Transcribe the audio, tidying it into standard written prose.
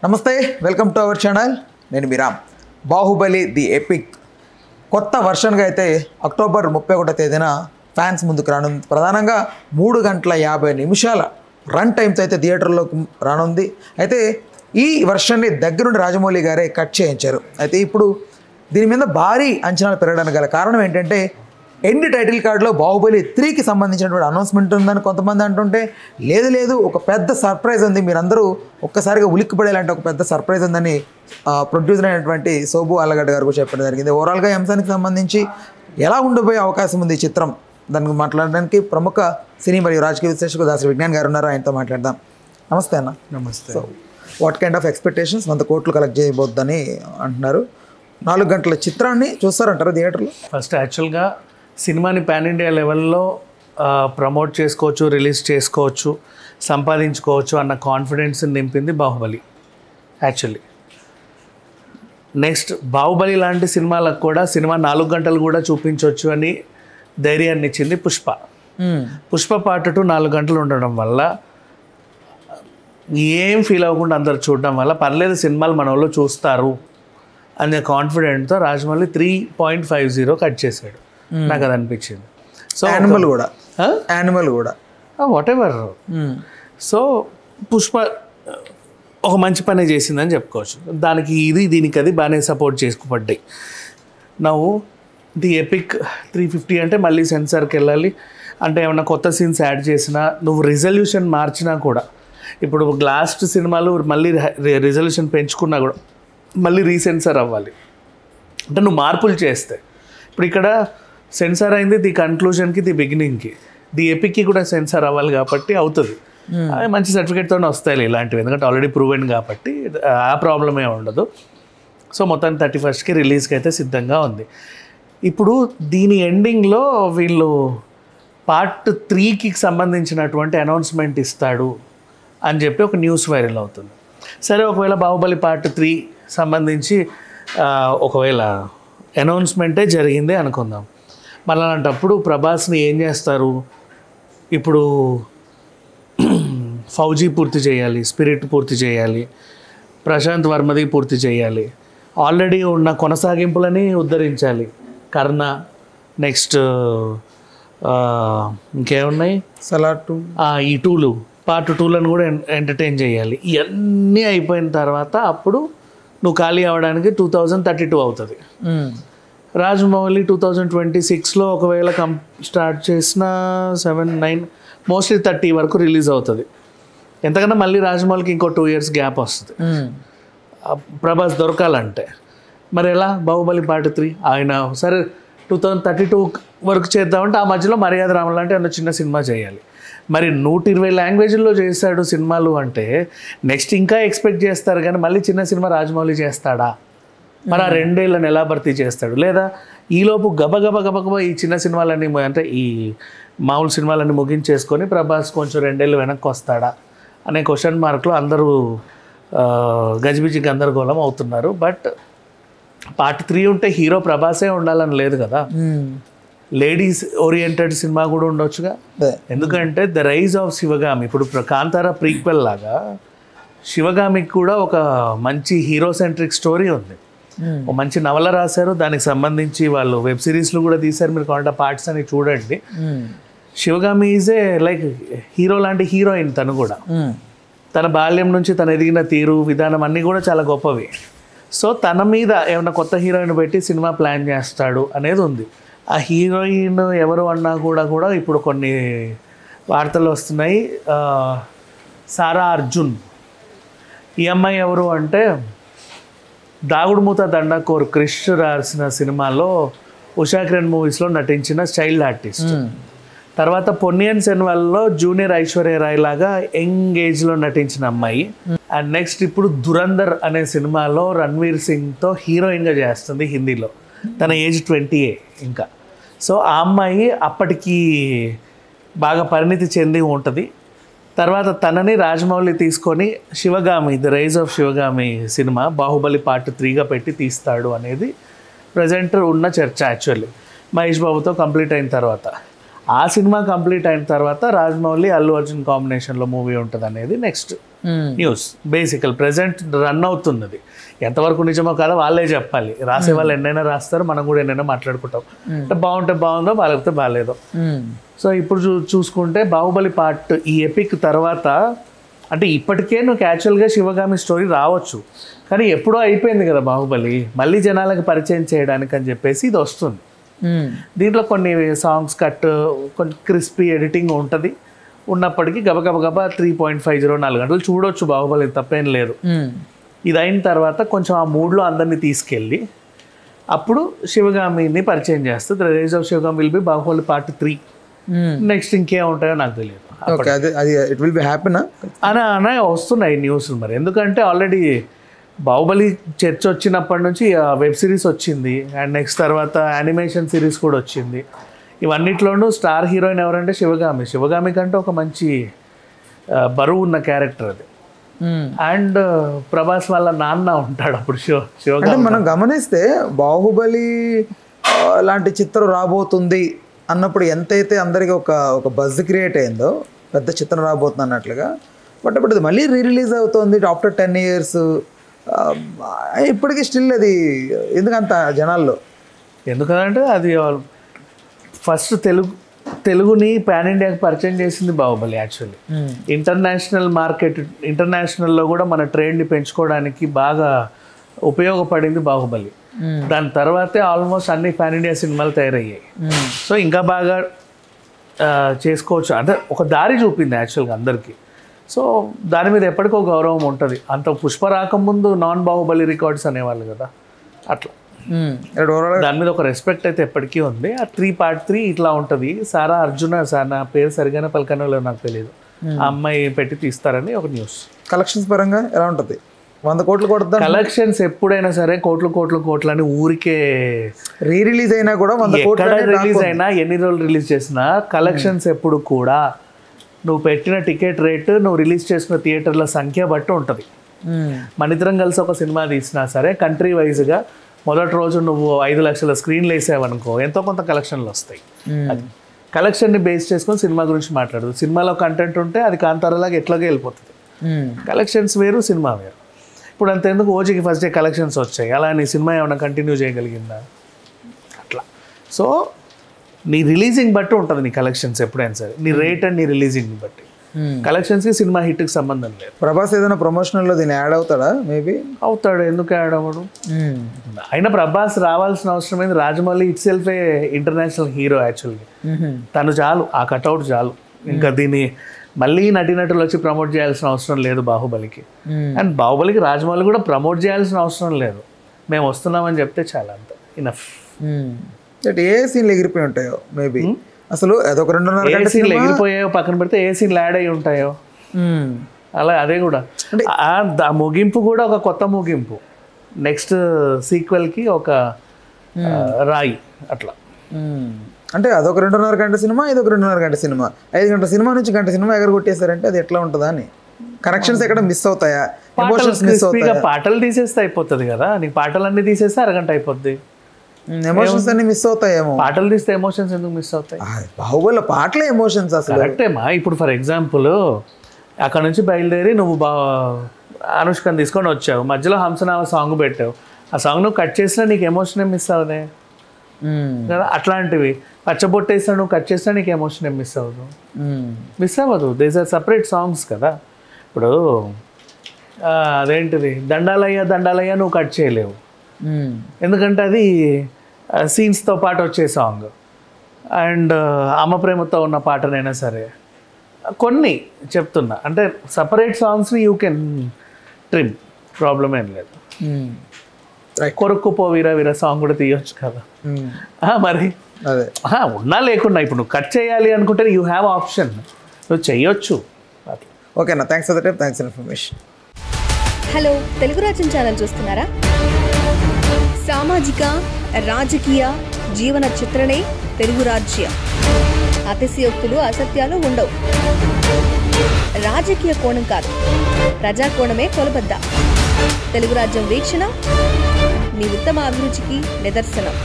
నమస్తే, welcome to our channel. నేను మీరామ్. Baahubali the epic కొత్త వర్షన్గా అయితే అక్టోబర్ 31వ తేదీన ఫ్యాన్స్ ముందుకు రానుంది. ప్రధానంగా 3 గంటల 50 నిమిషాల రన్ టైమ్స్ అయితే థియేటర్లోకి రానుంది. అయితే ఈ వర్షన్ని దగ్గరుండి రాజమౌళి గారే కట్ చేయించారు. అయితే ఇప్పుడు దీని మీద భారీ అంచనాలు పెరగడానికి గల కారణం ఏంటంటే ఎండ్ టైటిల్ కార్డులో బాహుబలి 3కి సంబంధించినటువంటి అనౌన్స్మెంట్ ఉందని కొంతమంది అంటుంటే, లేదు ఒక పెద్ద సర్ప్రైజ్ ఉంది, మీరందరూ ఒక్కసారిగా ఉలిక్కిపడేలాంటి ఒక పెద్ద సర్ప్రైజ్ ఉందని ప్రొడ్యూసర్ అయినటువంటి సోబు ఆలగడ్డ గారు కూడా చెప్పడం జరిగింది. ఓవరాల్గా ఈ అంశానికి సంబంధించి ఎలా ఉండబోయే అవకాశం ఉంది ఈ చిత్రం, దానికి మాట్లాడడానికి ప్రముఖ సినీ మరియు రాజకీయ విశ్లేషకుడు దాసరి విజ్ఞాన్ గారు ఉన్నారు. ఆయనతో మాట్లాడదాం. నమస్తే అన్న. నమస్తే. So what kind of expectations 100 కోట్లు కలెక్ట్ చేయబోద్దని అంటున్నారు. 4 గంటల చిత్రాన్ని చూస్తారంటారు థియేటర్లో? ఫస్ట్ యాక్చువల్గా సినిమాని పాన్ ఇండియా లెవెల్లో ప్రమోట్ చేసుకోవచ్చు, రిలీజ్ చేసుకోవచ్చు, సంపాదించుకోవచ్చు అన్న కాన్ఫిడెన్స్ నింపింది బాహుబలి. యాక్చువల్లీ నెక్స్ట్ బాహుబలి లాంటి సినిమాలకు కూడా సినిమా 4 గంటలు కూడా చూపించవచ్చు అని ధైర్యాన్ని ఇచ్చింది పుష్ప పార్ట్ 2 4 గంటలు ఉండడం వల్ల ఏం ఫీల్ అవ్వకుండా అందరు చూడడం వల్ల పర్లేదు సినిమాలు మన వాళ్ళు చూస్తారు అనే కాన్ఫిడెంట్తో రాజమౌళి 3.50 కట్ చేశాడు. నాకు అది అనిపించింది. సో యానిమల్ కూడా వాట్ ఎవర్. సో పుష్ప ఒక మంచి పని చేసిందని చెప్పుకోవచ్చు. దానికి దీనికి అది బాగానే సపోర్ట్ చేసుకోబడ్డాయి. నవ్వు ది ఎపిక్ 350 అంటే మళ్ళీ సెన్సార్కి వెళ్ళాలి అంటే ఏమన్నా కొత్త సీన్స్ యాడ్ చేసినా, నువ్వు రిజల్యూషన్ మార్చినా కూడా, ఇప్పుడు లాస్ట్ సినిమాలు మళ్ళీ రిజల్యూషన్ పెంచుకున్నా కూడా మళ్ళీ రీసెన్సార్ అవ్వాలి అంటే నువ్వు మార్పులు చేస్తే. ఇప్పుడు ఇక్కడ సెన్సార్ అయింది ది కన్క్లూజన్కి, ది బిగినింగ్కి, ది ఎపిక్కి కూడా సెన్సార్ అవ్వాలి కాబట్టి అవుతుంది. మంచి సర్టిఫికేట్తోనే వస్తాయి ఇలాంటివి, ఎందుకంటే ఆల్రెడీ ప్రూవెన్ కాబట్టి ఆ ప్రాబ్లమే ఉండదు. సో మొత్తం 31st రిలీజ్కి అయితే సిద్ధంగా ఉంది. ఇప్పుడు దీని ఎండింగ్లో వీళ్ళు పార్ట్ 3కి సంబంధించినటువంటి అనౌన్స్మెంట్ ఇస్తాడు అని చెప్పి ఒక న్యూస్ వైరల్ అవుతుంది. సరే, ఒకవేళ బాహుబలి పార్ట్ 3 సంబంధించి ఒకవేళ అనౌన్స్మెంటే జరిగిందే అనుకుందాం. మళ్ళీ అలాంటప్పుడు ప్రభాస్ని ఏం చేస్తారు? ఇప్పుడు ఫౌజీ పూర్తి చేయాలి, స్పిరిట్ పూర్తి చేయాలి, ప్రశాంత్ వర్మది పూర్తి చేయాలి, ఆల్రెడీ ఉన్న కొనసాగింపులని ఉద్ధరించాలి, కర్ణ, నెక్స్ట్ ఇంకేమున్నాయి, సలార్ 2, ఈ 2లు పార్ట్ 2లను కూడా ఎంటర్టైన్ చేయాలి. ఇవన్నీ అయిపోయిన తర్వాత అప్పుడు నువ్వు ఖాళీ అవ్వడానికి 2032 అవుతుంది. రాజమౌళి 2026లో ఒకవేళ స్టార్ట్ చేసిన 7, 9 మోస్ట్లీ 30 వరకు రిలీజ్ అవుతుంది. ఎంతకన్నా మళ్ళీ రాజమౌళికి ఇంకో 2 years గ్యాప్ వస్తుంది ప్రభాస్ దొరకాలంటే. మరి ఎలా బాహుబలి పార్ట్ 3? ఆయన సరే 2032 వరకు చేద్దామంటే ఆ మధ్యలో మర్యాద రామన్ లాంటి అన్న చిన్న సినిమా చేయాలి. మరి 120 లాంగ్వేజ్ల్లో చేశాడు సినిమాలు అంటే నెక్స్ట్ ఇంకా ఎక్స్పెక్ట్ చేస్తారు. కానీ మళ్ళీ చిన్న సినిమా రాజమౌళి చేస్తాడా? మరి ఆ 2 ఏళ్ళని ఎలా భర్తీ చేస్తాడు? లేదా ఈలోపు గబగబా ఈ చిన్న సినిమాలన్నీ అంటే ఈ మామూలు సినిమాలన్నీ ముగించేసుకొని ప్రభాస్ కొంచెం 2 ఏళ్ళు వెనక్కి వస్తాడా అనే క్వశ్చన్ మార్క్లో అందరూ గజిబిజి గందరగోళం అవుతున్నారు. బట్ పార్ట్ 3 ఉంటే హీరో ప్రభాసే ఉండాలని లేదు కదా, లేడీస్ ఓరియంటెడ్ సినిమా కూడా ఉండొచ్చుగా. ఎందుకంటే ద రైజ్ ఆఫ్ శివగామి, ఇప్పుడు కాంతారా ప్రీక్వెల్ లాగా శివగామికి కూడా ఒక మంచి హీరో సెంట్రిక్ స్టోరీ ఉంది. ఒక మంచి నవల రాశారు, దానికి సంబంధించి వాళ్ళు వెబ్ సిరీస్లు కూడా తీశారు. మీరు కావాలంటే పార్ట్స్ అని చూడండి. Sivagami is a like hero లాంటి హీరోయిన్. తను కూడా తన బాల్యం నుంచి తను ఎదిగిన తీరు, విధానం అన్నీ కూడా చాలా గొప్పవి. సో తన మీద ఏమైనా కొత్త హీరోయిన్ పెట్టి సినిమా ప్లాన్ చేస్తాడు అనేది ఉంది. ఆ హీరోయిన్ ఎవరు అన్నా కూడా ఇప్పుడు కొన్ని వార్తలు వస్తున్నాయి. సారా అర్జున్. ఈ అమ్మాయి ఎవరు అంటే దాగుడు మూత దండకోర్ క్రిష్ రాసిన సినిమాలో ఉషా కిరణ్ మూవీస్లో నటించిన చైల్డ్ ఆర్టిస్ట్. తర్వాత పొన్నియన్ సెల్వన్లో జూనియర్ ఐశ్వర్య రాయ్ లాగా యంగ్ ఏజ్లో నటించిన అమ్మాయి. అండ్ నెక్స్ట్ ఇప్పుడు దురందర్ అనే సినిమాలో రణ్వీర్ సింగ్తో హీరోయిన్గా చేస్తుంది హిందీలో. తన ఏజ్ 20 ఇంకా. సో ఆ అమ్మాయి అప్పటికి బాగా పరిణితి చెంది ఉంటుంది. తర్వాత తనని రాజమౌళి తీసుకొని Sivagami, the rise of Sivagami cinema Baahubali part 3గా పెట్టి తీస్తాడు అనేది ప్రజెంట్ ఉన్న చర్చ. యాక్చువల్లీ మహేష్ బాబుతో కంప్లీట్ అయిన తర్వాత ఆ సినిమా కంప్లీట్ అయిన తర్వాత రాజమౌళి అల్లు అర్జున్ కాంబినేషన్లో మూవీ ఉంటుంది అనేది నెక్స్ట్ న్యూస్. బేసికల్ ప్రెసెంట్ రన్ అవుతున్నది. ఎంతవరకు నిజమో కాదో వాళ్ళే చెప్పాలి. రాసే వాళ్ళు ఎన్నైనా రాస్తారు, మనం కూడా ఎన్నైనా మాట్లాడుకుంటాం. అంటే బాగుంటే బాగుందో, బాగాలేకపోతే బాగాలేదో. సో ఇప్పుడు చూసుకుంటే బాహుబలి పార్ట్ ఈ ఎపిక్ తర్వాత అంటే ఇప్పటికే నువ్వు యాక్చువల్గా శివగామి స్టోరీ రావచ్చు, కానీ ఎప్పుడో అయిపోయింది కదా బాహుబలి, మళ్ళీ జనాలకు పరిచయం చేయడానికి అని చెప్పేసి ఇది వస్తుంది. దీంట్లో కొన్ని సాంగ్స్ కట్, కొన్ని క్రిస్పీ ఎడిటింగ్ ఉంటుంది. ఉన్నప్పటికీ గబగబా 3.50 4 గంటలు చూడొచ్చు బాహుబలి, తప్పేం లేదు. ఇది అయిన తర్వాత కొంచెం ఆ మూడ్లో అందరినీ తీసుకెళ్ళి అప్పుడు శివగామిని పరిచయం చేస్తే the rise of Shivagami will be Baahubali part 3. Next ఇంకేం ఉంటాయో నాకు తెలియదు. అనే వస్తున్నాయి న్యూస్లు మరి. ఎందుకంటే ఆల్రెడీ బాహుబలి చర్చ వచ్చినప్పటి నుంచి వెబ్ సిరీస్ వచ్చింది, అండ్ నెక్స్ట్ తర్వాత యానిమేషన్ సిరీస్ కూడా వచ్చింది. ఇవన్నిట్లోనూ స్టార్ హీరోయిన్ ఎవరంటే శివగామి. శివగామి కంటే ఒక మంచి బరువు ఉన్న క్యారెక్టర్ అది. అండ్ ప్రభాస్ వాళ్ళ నాన్న ఉంటాడు అప్పుడు శివగామి. మనం గమనిస్తే బాహుబలి లాంటి చిత్రం రాబోతుంది అన్నప్పుడు ఎంతైతే అందరికీ ఒక బజ్ క్రియేట్ అయిందో, పెద్ద చిత్రం రాబోతుంది అన్నట్లుగా. బట్ ఇప్పుడు అది మళ్ళీ రిలీజ్ అవుతుంది ఆఫ్టర్ 10 years. ఇప్పటికీ స్టిల్ అది ఎందుకంత జనాల్లో? ఎందుకంటే అది ఫస్ట్ తెలుగుని పాన్ ఇండియాకి పరిచయం చేసింది బాహుబలి. యాక్చువల్లీ ఇంటర్నేషనల్ మార్కెట్, ఇంటర్నేషనల్లో కూడా మన ట్రేడ్ని పెంచుకోవడానికి బాగా ఉపయోగపడింది బాహుబలి. దాని తర్వాతే ఆల్మోస్ట్ అన్ని పాన్ ఇండియా సినిమాలు తయారయ్యాయి. సో ఇంకా బాగా చేసుకోవచ్చు అంటే ఒక దారి చూపింది యాక్చువల్గా అందరికీ. సో దాని మీద ఎప్పటికో గౌరవం ఉంటుంది. అంత పుష్ప రాకముందు నాన్ బాహుబలి రికార్డ్స్ అనేవాళ్ళు కదా, అట్లా దాని మీద ఒక రెస్పెక్ట్ అయితే ఎప్పటికీ ఉంది. ఆ పార్ట్ 3 ఇట్లా ఉంటుంది. సారా అర్జున, నా పేరు సరిగానే పలకనో నాకు తెలియదు, ఆ అమ్మాయి పెట్టి తీస్తారని ఒక న్యూస్. కలెక్షన్స్ పరంగా ఎలా ఉంటుంది? 100 కోట్లు కొడతా. కలెక్షన్స్ ఎప్పుడైనా సరే కోట్లు అని ఊరికే రిలీజ్ అయినా కూడా 100 కోట్లు రిలీజ్ అయినా ఎన్ని రోజులు రిలీజ్ చేసినా కలెక్షన్స్ ఎప్పుడు కూడా నువ్వు పెట్టిన టికెట్ రేటు, నువ్వు రిలీజ్ చేసిన థియేటర్ల సంఖ్య బట్టి ఉంటుంది. మనిద్దరం కలిసి ఒక సినిమా తీసినా సరే కంట్రీ వైజ్గా మొదటి రోజు నువ్వు 5 లక్షల స్క్రీన్లు వేసావనుకో ఎంతో కొంత కలెక్షన్లు వస్తాయి. అది కలెక్షన్ని బేస్ చేసుకొని సినిమా గురించి మాట్లాడదు. సినిమాలో కంటెంట్ ఉంటే అది కాంతారలాగా ఎట్లాగే వెళ్ళిపోతుంది. కలెక్షన్స్ వేరు, సినిమా వేరు. ఇప్పుడు అంతెందుకు ఓజీకి ఫస్ట్ డే కలెక్షన్స్ వచ్చాయి, అలా నీ సినిమా ఏమైనా కంటిన్యూ చేయగలిగిందా? అట్లా. సో నీ రిలీజింగ్ బట్టి ఉంటుంది నీ కలెక్షన్స్ ఎప్పుడైనా సరే, నీ రేట్ అండ్ నీ రిలీజింగ్ బట్టి. కలెక్షన్స్కి సినిమా హిట్కి సంబంధం లేదు. ప్రభాస్ ఏదైనా ప్రమోషనల్లో దీన్ని యాడ్ అవుతాడా? మేబీ అవుతాడు, ఎందుకు యాడ్ అవ్వడు? అయినా ప్రభాస్ రావాల్సిన అవసరం ఏంది? రాజమౌళి ఇట్ సెల్ఫే ఇంటర్నేషనల్ హీరో యాక్చువల్గా. తను చాలు, ఆ కట్అవుట్ చాలు. ఇంకా దీన్ని మళ్ళీ నటీనటులు వచ్చి ప్రమోట్ చేయాల్సిన అవసరం లేదు బాహుబలికి. అండ్ బాహుబలికి రాజమౌళి కూడా ప్రమోట్ చేయాల్సిన అవసరం లేదు. మేము వస్తున్నామని చెప్తే చాలా, అంత ఇనఫ్. ఏ సీన్లు ఎగిరిపోయి ఉంటాయో మేబీ, అసలు అదొక 2.5 గంటల సీన్లు ఎగిరిపోయాయో పక్కన పెడితే ఏ సీన్లు యాడ్ అయ్యి ఉంటాయో అలా. అదే కూడా ఆ ముగింపు కూడా ఒక కొత్త ముగింపు, నెక్స్ట్ సీక్వెల్కి ఒక రాయి అట్లా. అంటే అదొక 2.5 గంటల సినిమా, ఇదొక 2.5 గంటల సినిమా. 5 గంటల సినిమా నుంచి గంట సినిమా ఎగరగొట్టేశారంటే అది ఎట్లా ఉంటుందా అని. కనెక్షన్స్ ఎక్కడ మిస్ అవుతాయా? ఎమోషన్స్ మిస్ అవుతాయా? పాటలు తీసేస్తే అయిపోతుంది కదా, నీకు పాటలన్నీ తీసేస్తే అరగంట అయిపోద్ది. ఎమోషన్స్ అన్ని మిస్ అవుతాయేమో. పాటలు తీస్తే ఎమోషన్స్ ఎందుకు మిస్ అవుతాయి? బాహుబలి పాటలే ఎమోషన్స్ అసలు. కరెక్టేమా. ఇప్పుడు ఫర్ ఎగ్జాంపుల్ అక్కడ నుంచి బయలుదేరి నువ్వు అనుష్కని తీసుకొని వచ్చావు, మధ్యలో హంసనామ సాంగ్ పెట్టావు, ఆ సాంగ్ నువ్వు కట్ చేసినా నీకు ఎమోషన్ ఏం మిస్ అవ్వదే కదా. అట్లాంటివి పచ్చబొట్టేసినా నువ్వు కట్ చేసినా నీకు ఎమోషన్ ఏం మిస్ అవ్వదు, మిస్ అవ్వదు. దేస్ ఆర్ సపరేట్ సాంగ్స్ కదా. ఇప్పుడు అదేంటిది దండాలయ్య నువ్వు కట్ చేయలేవు, ఎందుకంటే అది సీన్స్తో పాటు వచ్చే సాంగ్. అండ్ అమ్మ ప్రేమతో ఉన్న పాటనైనా సరే కొన్ని చెప్తున్నా, అంటే సపరేట్ సాంగ్స్ని యూ కెన్ ట్రిమ్, ప్రాబ్లం ఏం లేదు. కొరుక్కుపో వీర వీర సాంగ్ కూడా తీయొచ్చు కదా. మరి అదే ఉన్నా లేకున్నా ఇప్పుడు నువ్వు కట్ చేయాలి అనుకుంటే యూ హ్యావ్ ఆప్షన్, నువ్వు చెయ్యొచ్చు. ఓకేనా, thanks for the time, thanks for information. Hello, Telugu రాజ్యం ఛానల్ చూస్తున్నారా? సామాజిక రాజకీయ జీవన చిత్రణే తెలుగు రాజ్యం. అతిశయోక్తులు అసత్యాలు ఉండవు. రాజకీయ కోణం కాదు, ప్రజా కోణమే కొలబద్ద. తెలుగు రాజ్యం వీక్షణ మీ ఉత్తమ అభిరుచికి నిదర్శనం.